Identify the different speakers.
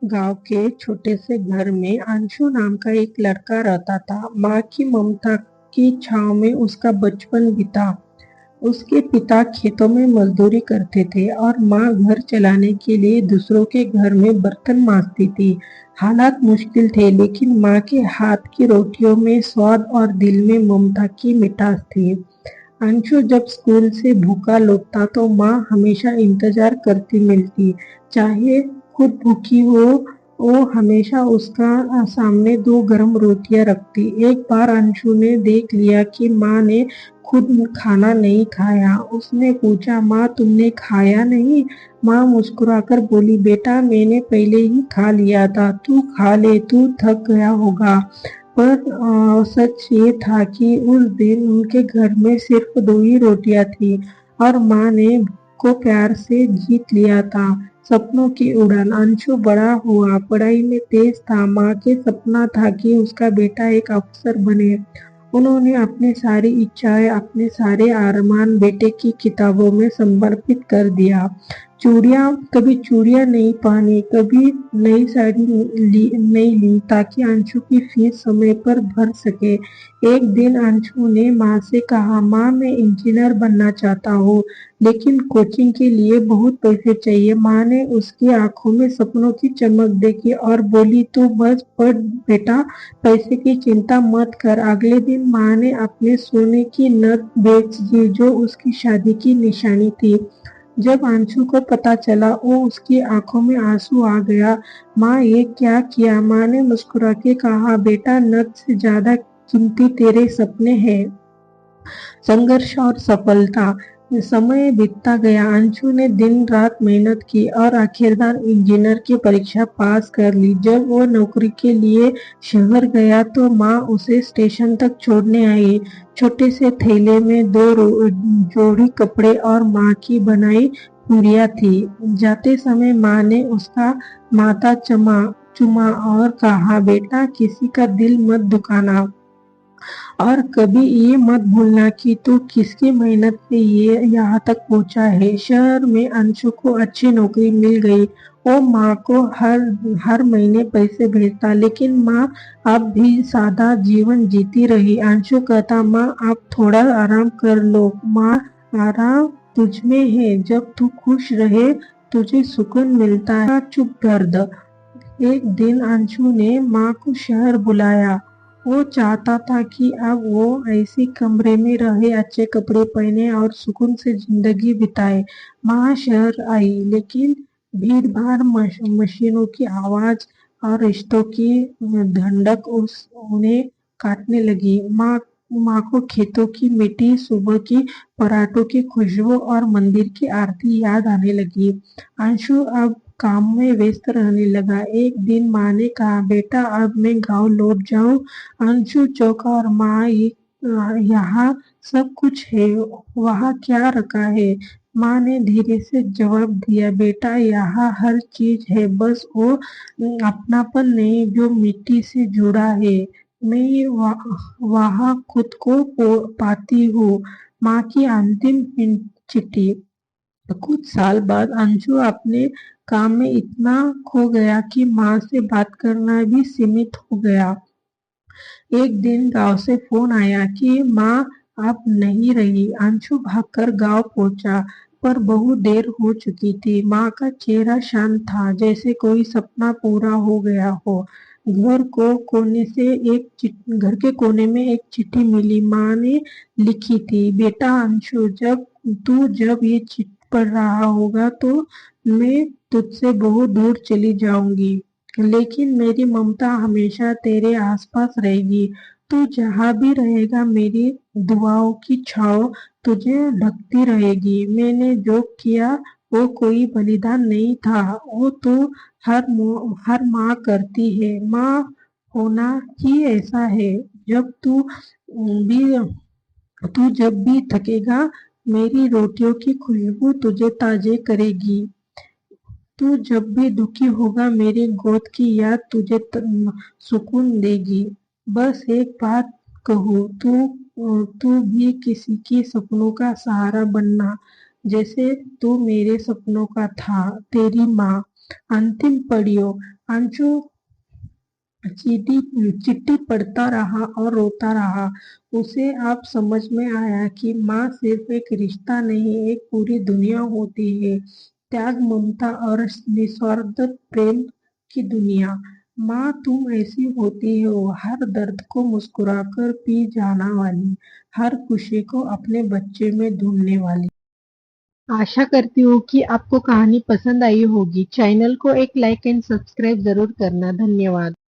Speaker 1: गांव के छोटे से घर में अंशु नाम का एक लड़का रहता था। माँ की ममता की छांव में उसका बचपन बीता। उसके पिता खेतों में मजदूरी करते थे और माँ घर चलाने के लिए दूसरों के घर में बर्तन मांजती थी। हालात मुश्किल थे, लेकिन माँ के हाथ की रोटियों में स्वाद और दिल में ममता की मिठास थी। अंशु जब स्कूल से भूखा लौटता तो माँ हमेशा इंतजार करती मिलती, चाहे खुद भूखी हो। वो हमेशा उसका सामने दो गर्म रोटियां रखती। एक बार अंशु ने देख लिया कि माँ ने खुद खाना नहीं खाया। उसने पूछा, माँ तुमने खाया नहीं? माँ मुस्कुराकर बोली, बेटा मैंने पहले ही खा लिया था, तू खा ले, तू थक गया होगा। पर सच ये था कि उस दिन उनके घर में सिर्फ दो ही रोटियां थी और माँ ने को प्यार से जीत लिया था। सपनों की उड़ान। अंशु बड़ा हुआ, पढ़ाई में तेज था। माँ के सपना था कि उसका बेटा एक अफसर बने। उन्होंने अपनी सारी इच्छाएं, अपने सारे अरमान बेटे की किताबों में समर्पित कर दिया। कभी चूड़ियां नहीं पहनी, कभी नई साड़ी नहीं ली, ताकि अंशु की फीस समय पर भर सके। एक दिन अंशु ने माँ से कहा, माँ मैं इंजीनियर बनना चाहता हूँ, लेकिन कोचिंग के लिए बहुत पैसे चाहिए। माँ ने उसकी आंखों में सपनों की चमक देखी और बोली, तू बस पढ़ बेटा, पैसे की चिंता मत कर। अगले दिन माँ ने अपने सोने की नथ बेच दी, जो उसकी शादी की निशानी थी। जब अंशु को पता चला, वो उसकी आंखों में आंसू आ गया। माँ ये क्या किया? माँ ने मुस्कुरा के कहा, बेटा नथ से ज्यादा कीमती तेरे सपने हैं। संघर्ष और सफलता। समय बीतता गया। अंशु ने दिन रात मेहनत की और आखिरकार इंजीनियर की परीक्षा पास कर ली। जब वो नौकरी के लिए शहर गया तो माँ उसे स्टेशन तक छोड़ने आई। छोटे से थैले में दो जोड़ी कपड़े और माँ की बनाई पूरियां थी। जाते समय माँ ने उसका माथा चुमा और कहा, बेटा किसी का दिल मत दुखाना और कभी ये मत भूलना कि तू किसकी मेहनत से ये यहाँ तक पहुंचा है। शहर में अंशु को अच्छी नौकरी मिल गई। वो माँ को हर हर महीने पैसे भेजता, लेकिन माँ अब भी सादा जीवन जीती रही। अंशु कहता, माँ आप थोड़ा आराम कर लो। माँ आराम तुझ में है, जब तू खुश रहे तुझे सुकून मिलता है। चुप दर्द। एक दिन अंशु ने माँ को शहर बुलाया। वो चाहता था कि अब वो ऐसी कमरे में रहे, अच्छे कपड़े पहने और सुकून से जिंदगी बिताए। माँ शहर आई, लेकिन भीड़ भाड़, मशीनों की आवाज और रिश्तों की धंधक उन्हें काटने लगी। माँ को खेतों की मिट्टी, सुबह की पराठों की खुशबू और मंदिर की आरती याद आने लगी। अंशु अब काम में व्यस्त रहने लगा। एक दिन माँ ने कहा, बेटा अब मैं गांव लौट जाऊं? अंशु चौंका और माँ यहाँ सब कुछ है, वहाँ क्या रखा है? माँ ने धीरे से जवाब दिया, बेटा यहाँ हर चीज है, बस वो अपनापन नहीं जो मिट्टी से जुड़ा है। मैं वहाँ खुद को पाती हूँ। माँ की अंतिम चिट्ठी। कुछ साल बाद अंशु अपने काम में इतना खो गया कि माँ से बात करना भी सीमित हो गया। एक दिन गांव से फोन आया कि माँ अब नहीं रही। अंशु भागकर गांव पहुंचा, पर बहुत देर हो चुकी थी। माँ का चेहरा शांत था, जैसे कोई सपना पूरा हो गया हो। घर के कोने में एक चिट्ठी मिली। माँ ने लिखी थी, बेटा अंशु, जब ये चिट्ठी पढ़ रहा होगा तो मैं तुझसे बहुत दूर चली जाऊंगी, लेकिन मेरी ममता हमेशा तेरे आसपास रहेगी। तू जहाँ भी रहेगा मेरी दुआओं की छाँव तुझे ढकती रहेगी। मैंने जो किया वो कोई बलिदान नहीं था, वो तो हर माँ करती है। माँ होना ही ऐसा है। भी तू जब भी थकेगा, मेरी रोटियों की खुशबू तुझे ताजे करेगी। तू जब भी दुखी होगा, मेरी गोद की याद तुझे सुकून देगी। बस एक बात कहूँ, तू भी किसी की सपनों का सहारा बनना, जैसे तू मेरे सपनों का था। तेरी माँ। अंतिम पड़ियो। अंशु चिट्ठी पढ़ता रहा और रोता रहा। उसे अब समझ में आया कि माँ सिर्फ एक रिश्ता नहीं, एक पूरी दुनिया होती है। त्याग, ममता और निस्वार्थ प्रेम की दुनिया। माँ तुम ऐसी होती हो, हर दर्द को मुस्कुराकर पी जाना वाली, हर खुशी को अपने बच्चे में ढूंढने वाली। आशा करती हूँ कि आपको कहानी पसंद आई होगी। चैनल को एक लाइक एंड सब्सक्राइब जरूर करना। धन्यवाद।